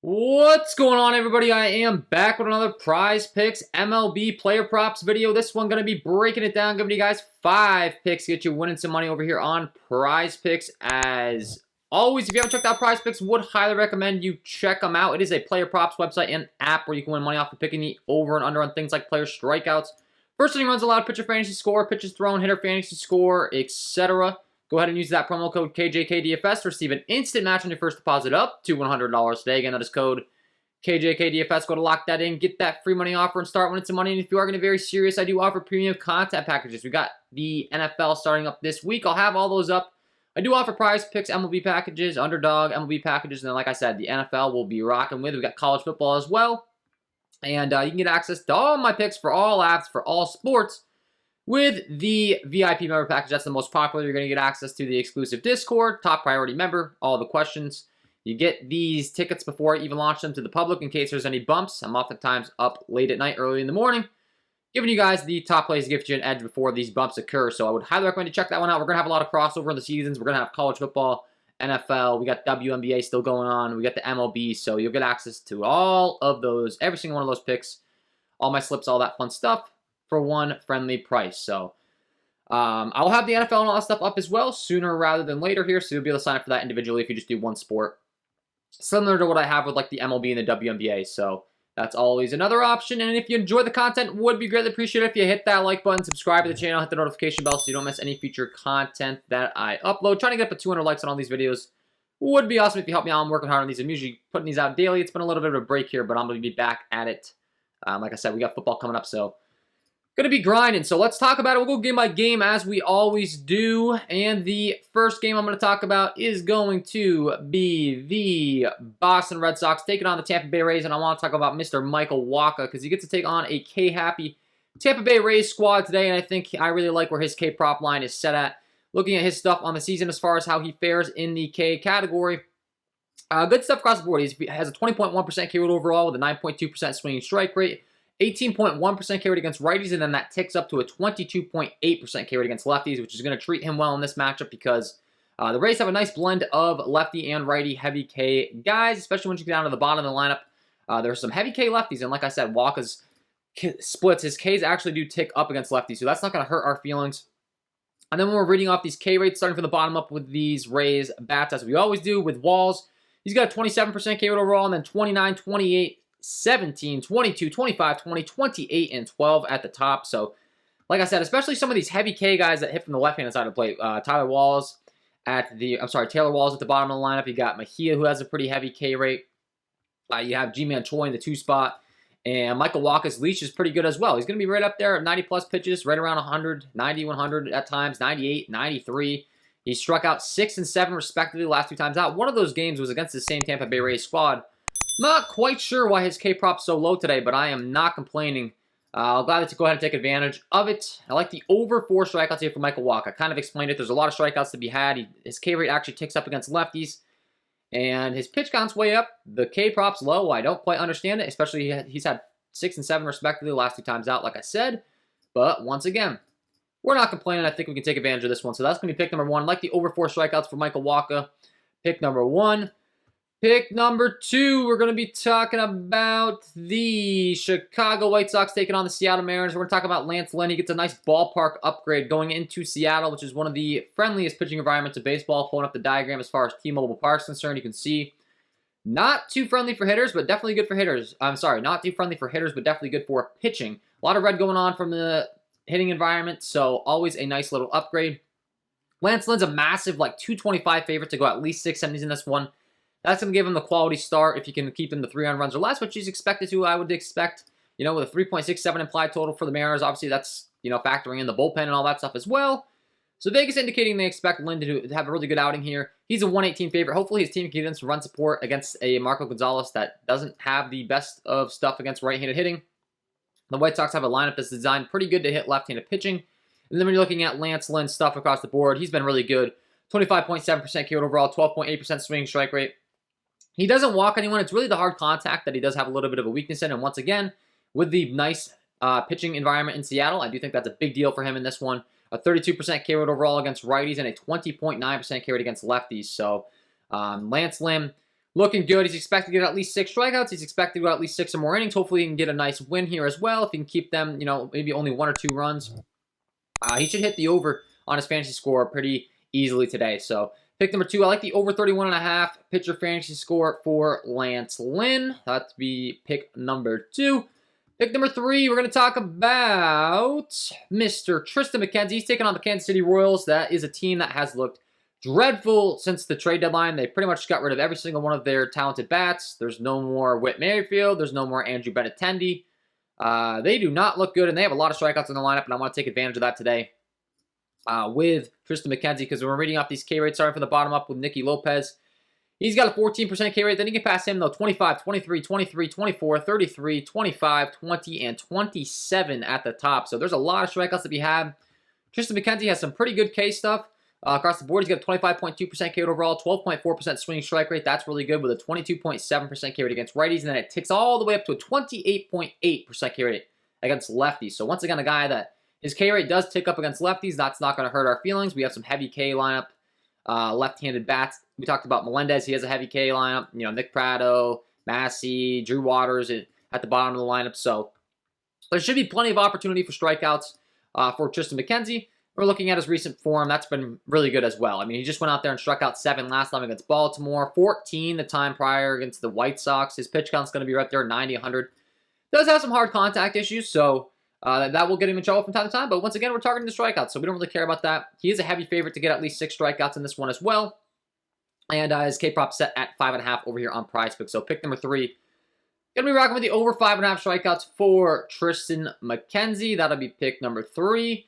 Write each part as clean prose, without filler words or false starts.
What's going on, everybody? I am back with another Prizepicks MLB player props video. This one going to be breaking it down, giving you guys 5 picks to get you winning some money over here on Prizepicks. As always, if you haven't checked out Prizepicks, would highly recommend you check them out. It is a player props website and app where you can win money off of picking the over and under on things like player strikeouts, first inning runs allowed, pitcher fantasy score, pitches thrown, hitter fantasy score, etc. Go ahead and use that promo code KJK DFS to receive an instant match on your first deposit up to $100 today. Again, that is code KJK DFS. Go to lock that in, get that free money offer, and start winning some money. And if you are going to be very serious, I do offer premium content packages. We got the NFL starting up this week. I'll have all those up. I do offer Prizepicks MLB packages, underdog MLB packages, and then like I said, the NFL will be rocking with. We got college football as well. And you can get access to all my picks for all apps, for all sports, with the VIP member package. That's the most popular. You're going to get access to the exclusive Discord, top priority member, all the questions. You get these tickets before I even launch them to the public in case there's any bumps. I'm oftentimes up late at night, early in the morning, giving you guys the top plays to give you an edge before these bumps occur. So I would highly recommend you check that one out. We're going to have a lot of crossover in the seasons. We're going to have college football, NFL. We got WNBA still going on. We got the MLB. So you'll get access to all of those, every single one of those picks, all my slips, all that fun stuff, for one friendly price. So I'll have the NFL and all that stuff up as well sooner rather than later here, so you'll be able to sign up for that individually if you just do one sport, similar to what I have with like the MLB and the WNBA. So that's always another option. And if you enjoy the content, would be greatly appreciated if you hit that like button, subscribe to the channel, hit the notification bell so you don't miss any future content that I upload. Trying to get up to 200 likes on all these videos would be awesome if you help me out. I'm working hard on these. I'm usually putting these out daily. It's been a little bit of a break here, but I'm going to be back at it. Like I said, we got football coming up, so gonna be grinding. So let's talk about it. We'll go game by game as we always do. And the first game I'm going to talk about is going to be the Boston Red Sox taking on the Tampa Bay Rays. And I want to talk about Mr. Michael Wacha because he gets to take on a K-happy Tampa Bay Rays squad today. And I think I really like where his K-prop line is set at. Looking at his stuff on the season as far as how he fares in the K category. Good stuff across the board. He has a 20.1% K rate overall with a 9.2% swinging strike rate. 18.1% K rate against righties, and then that ticks up to a 22.8% K rate against lefties, which is going to treat him well in this matchup because the Rays have a nice blend of lefty and righty heavy K guys, especially when you get down to the bottom of the lineup. There's some heavy K lefties, and like I said, Wacha's splits, his Ks actually do tick up against lefties, so that's not going to hurt our feelings. And then when we're reading off these K rates, starting from the bottom up with these Rays bats, as we always do with Walls, he's got a 27% K rate overall, and then 29, 28, 17, 22, 25, 20, 28, and 12 at the top. So, like I said, especially some of these heavy K guys that hit from the left-handed side of the plate. Taylor Walls at the bottom of the lineup. You got Mejia, who has a pretty heavy K rate. You have G-Man Choi in the 2 spot. And Michael Wacha's leash is pretty good as well. He's going to be right up there at 90-plus pitches, right around 100, 90, 100 at times, 98, 93. He struck out 6 and 7 respectively the last 2 times out. One of those games was against the same Tampa Bay Rays squad. Not quite sure why his K-prop's so low today, but I am not complaining. I'm glad to go ahead and take advantage of it. I like the over 4 strikeouts here for Michael Wacha. I kind of explained it. There's a lot of strikeouts to be had. His K rate actually ticks up against lefties. And his pitch count's way up. The K-prop's low. I don't quite understand it, especially he's had 6 and 7 respectively the last 2 times out, like I said. But once again, we're not complaining. I think we can take advantage of this one. So that's going to be pick number 1. I like the over 4 strikeouts for Michael Wacha. Pick number 1. Pick number 2, we're going to be talking about the Chicago White Sox taking on the Seattle Mariners. We're going to talk about Lance Lynn. He gets a nice ballpark upgrade going into Seattle, which is one of the friendliest pitching environments of baseball. Pulling up the diagram as far as T-Mobile Park's concerned, you can see not too friendly for hitters, but definitely good for hitters. I'm sorry, not too friendly for hitters, but definitely good for pitching. A lot of red going on from the hitting environment, so always a nice little upgrade. Lance Lynn's a massive, like 225 favorite to go at least 6 innings in this one. That's going to give him the quality start if you can keep him to 3 runs or less, which he's expected to, I would expect. You know, with a 3.67 implied total for the Mariners, obviously that's, you know, factoring in the bullpen and all that stuff as well. So Vegas indicating they expect Lynn to have a really good outing here. He's a 118 favorite. Hopefully his team can get in some run support against a Marco Gonzalez that doesn't have the best of stuff against right-handed hitting. The White Sox have a lineup that's designed pretty good to hit left-handed pitching. And then when you're looking at Lance Lynn's stuff across the board, he's been really good. 25.7% K overall, 12.8% swinging strike rate. He doesn't walk anyone. It's really the hard contact that he does have a little bit of a weakness in. And once again, with the nice pitching environment in Seattle, I do think that's a big deal for him in this one. A 32% K rate overall against righties and a 20.9% K rate against lefties. So Lance Lynn looking good. He's expected to get at least 6 strikeouts. He's expected to go at least 6 or more innings. Hopefully, he can get a nice win here as well. If he can keep them, you know, maybe only 1 or 2 runs. He should hit the over on his fantasy score pretty easily today. So, pick number 2, I like the over 31.5 pitcher fantasy score for Lance Lynn. That'd be pick number 2. Pick number 3, we're going to talk about Mr. Tristan McKenzie. He's taking on the Kansas City Royals. That is a team that has looked dreadful since the trade deadline. They pretty much got rid of every single one of their talented bats. There's no more Whit Merrifield. There's no more Andrew Benintendi. They do not look good, and they have a lot of strikeouts in the lineup, and I want to take advantage of that today with Tristan McKenzie, because we're reading off these K rates starting from the bottom up with Nicky Lopez. He's got a 14% K rate. Then you can pass him, though, 25, 23, 23, 24, 33, 25, 20, and 27 at the top. So there's a lot of strikeouts to be had. Tristan McKenzie has some pretty good K stuff. Across the board, he's got a 25.2% K rate overall, 12.4% swinging strike rate. That's really good, with a 22.7% K rate against righties. And then it ticks all the way up to a 28.8% K rate against lefties. So once again, a guy that his K rate does tick up against lefties. That's not going to hurt our feelings. We have some heavy K lineup, left-handed bats. We talked about Melendez. He has a heavy K lineup. You know, Nick Pratto, Massey, Drew Waters at the bottom of the lineup. So there should be plenty of opportunity for strikeouts for Tristan McKenzie. We're looking at his recent form. That's been really good as well. I mean, he just went out there and struck out 7 last time against Baltimore, 14 the time prior against the White Sox. His pitch count's going to be right there, 90, 100. Does have some hard contact issues, so that will get him in trouble from time to time. But once again, we're targeting the strikeouts, so we don't really care about that. He is a heavy favorite to get at least 6 strikeouts in this one as well. And his K-prop set at 5.5 over here on Prizepicks. So pick number 3. Gonna be rocking with the over 5.5 strikeouts for Tristan McKenzie. That'll be pick number 3.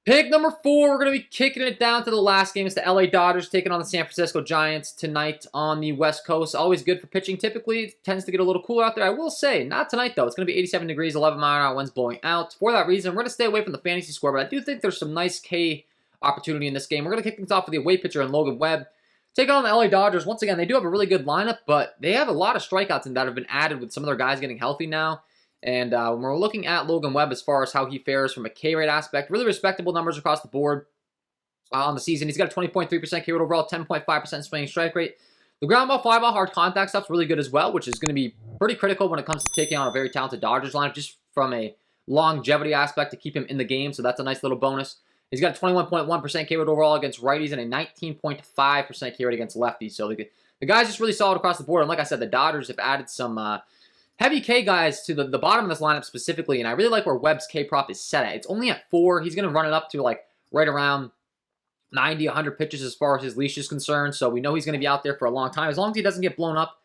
Pick number 4, we're going to be kicking it down to the last game. It's the LA Dodgers taking on the San Francisco Giants tonight on the West Coast. Always good for pitching. Typically, it tends to get a little cooler out there. I will say, not tonight, though. It's going to be 87 degrees, 11-mile-an-hour winds blowing out. For that reason, we're going to stay away from the fantasy score, but I do think there's some nice K opportunity in this game. We're going to kick things off with the away pitcher and Logan Webb. Taking on the LA Dodgers. Once again, they do have a really good lineup, but they have a lot of strikeouts that have been added with some of their guys getting healthy now. And when we're looking at Logan Webb as far as how he fares from a K rate aspect, really respectable numbers across the board on the season. He's got a 20.3% K rate overall, 10.5% swinging strike rate. The ground ball, fly ball, hard contact stuff's really good as well, which is going to be pretty critical when it comes to taking on a very talented Dodgers lineup, just from a longevity aspect to keep him in the game. So that's a nice little bonus. He's got a 21.1% K rate overall against righties and a 19.5% K rate against lefties. So the guy's just really solid across the board. And like I said, the Dodgers have added some heavy K guys to the bottom of this lineup specifically, and I really like where Webb's K prop is set at. It's only at 4. He's going to run it up to like right around 90, 100 pitches as far as his leash is concerned, so we know he's going to be out there for a long time. As long as he doesn't get blown up,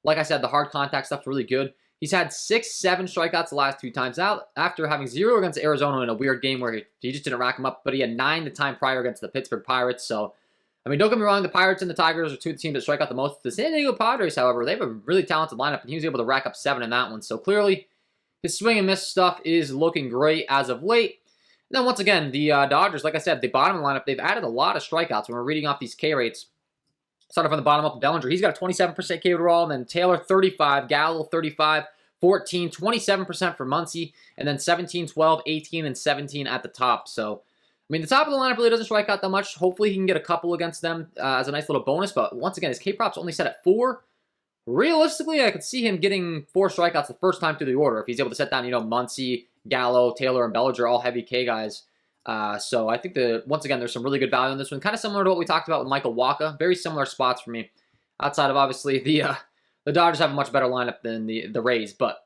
like I said, the hard contact stuff's really good. He's had 6, 7 strikeouts the last 2 times out, after having 0 against Arizona in a weird game where he just didn't rack him up, but he had 9 the time prior against the Pittsburgh Pirates, so I mean, don't get me wrong, the Pirates and the Tigers are 2 teams that strike out the most. The San Diego Padres, however, they have a really talented lineup, and he was able to rack up 7 in that one. So clearly, his swing and miss stuff is looking great as of late. And then once again, the Dodgers, like I said, the bottom of the lineup, they've added a lot of strikeouts. When we're reading off these K rates, starting from the bottom up, Bellinger, he's got a 27% K overall, and then Taylor 35, Gallo 35, 14, 27% for Muncy, and then 17, 12, 18, and 17 at the top. So I mean, the top of the lineup really doesn't strike out that much. Hopefully, he can get a couple against them as a nice little bonus. But once again, his K-prop's only set at 4. Realistically, I could see him getting 4 strikeouts the first time through the order if he's able to set down, you know, Muncy, Gallo, Taylor, and Bellinger, all heavy K guys. So I think once again, there's some really good value in this one. Kind of similar to what we talked about with Michael Wacha. Very similar spots for me. Outside of, obviously, the Dodgers have a much better lineup than the Rays. But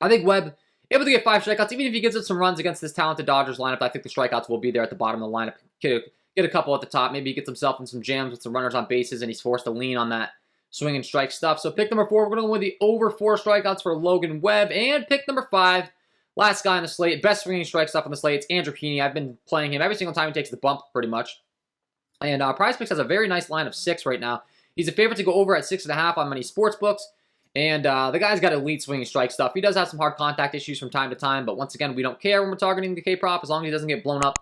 I think Webb able to get 5 strikeouts. Even if he gives up some runs against this talented Dodgers lineup, I think the strikeouts will be there at the bottom of the lineup. Get a couple at the top. Maybe he gets himself in some jams with some runners on bases, and he's forced to lean on that swing and strike stuff. So pick number 4, we're going to go with the over 4 strikeouts for Logan Webb. And pick number 5, last guy on the slate, best swinging strike stuff on the slate, it's Andrew Heaney. I've been playing him every single time he takes the bump, pretty much. And Prizepicks has a very nice line of 6 right now. He's a favorite to go over at 6.5 on many sports books. And the guy's got elite swinging strike stuff. He does have some hard contact issues from time to time, but once again, we don't care when we're targeting the K-prop as long as he doesn't get blown up.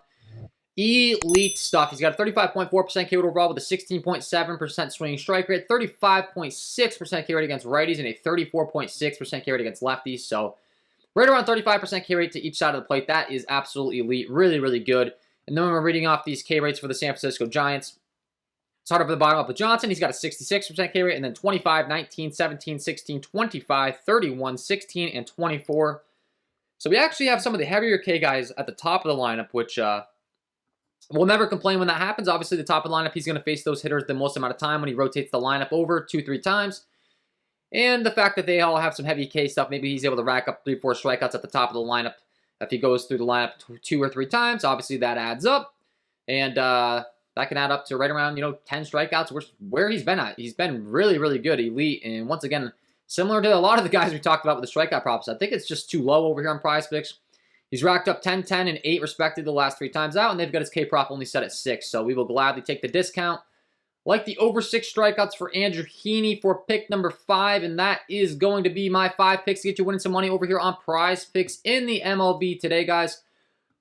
Elite stuff. He's got a 35.4% K rate overall with a 16.7% swinging strike rate, 35.6% K rate against righties, and a 34.6% K rate against lefties. So right around 35% K rate to each side of the plate. That is absolutely elite. Really, really good. And then when we're reading off these K rates for the San Francisco Giants, Start over the bottom up with Johnson. He's got a 66% K rate, and then 25, 19, 17, 16, 25, 31, 16, and 24. So we actually have some of the heavier K guys at the top of the lineup, which we'll never complain when that happens. Obviously, the top of the lineup, he's going to face those hitters the most amount of time when he rotates the lineup over 2-3 times. And the fact that they all have some heavy K stuff, maybe he's able to rack up 3-4 strikeouts at the top of the lineup. If he goes through the lineup 2 or 3 times, obviously that adds up. And that can add up to right around, 10 strikeouts, where he's been at. He's been really, really good, elite. And once again, similar to a lot of the guys we talked about with the strikeout props, I think it's just too low over here on Prizepicks. He's racked up 10, 10, and 8 respectively the last 3 times out, and they've got his K prop only set at 6. So we will gladly take the discount. Like the over 6 strikeouts for Andrew Heaney for pick number 5, and that is going to be my 5 picks to get you winning some money over here on Prizepicks in the MLB today, guys.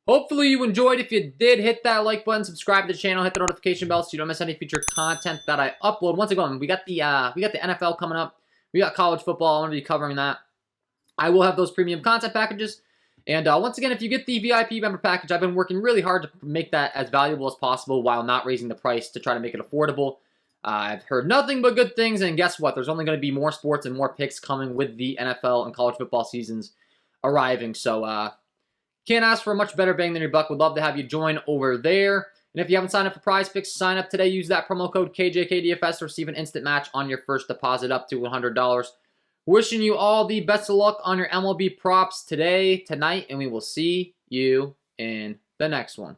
Hopefully you enjoyed. If you did, hit that like button, subscribe to the channel, hit the notification bell so you don't miss any future content that I upload. Once again, we got the NFL coming up. We got college football. I'm going to be covering that. I will have those premium content packages. And once again, if you get the VIP member package, I've been working really hard to make that as valuable as possible while not raising the price to try to make it affordable. I've heard nothing but good things, and guess what? There's only going to be more sports and more picks coming with the NFL and college football seasons arriving. So, can't ask for a much better bang than your buck. Would love to have you join over there. And if you haven't signed up for Prizepicks, sign up today. Use that promo code KJK DFS to receive an instant match on your first deposit up to $100. Wishing you all the best of luck on your MLB props today, tonight, and we will see you in the next one.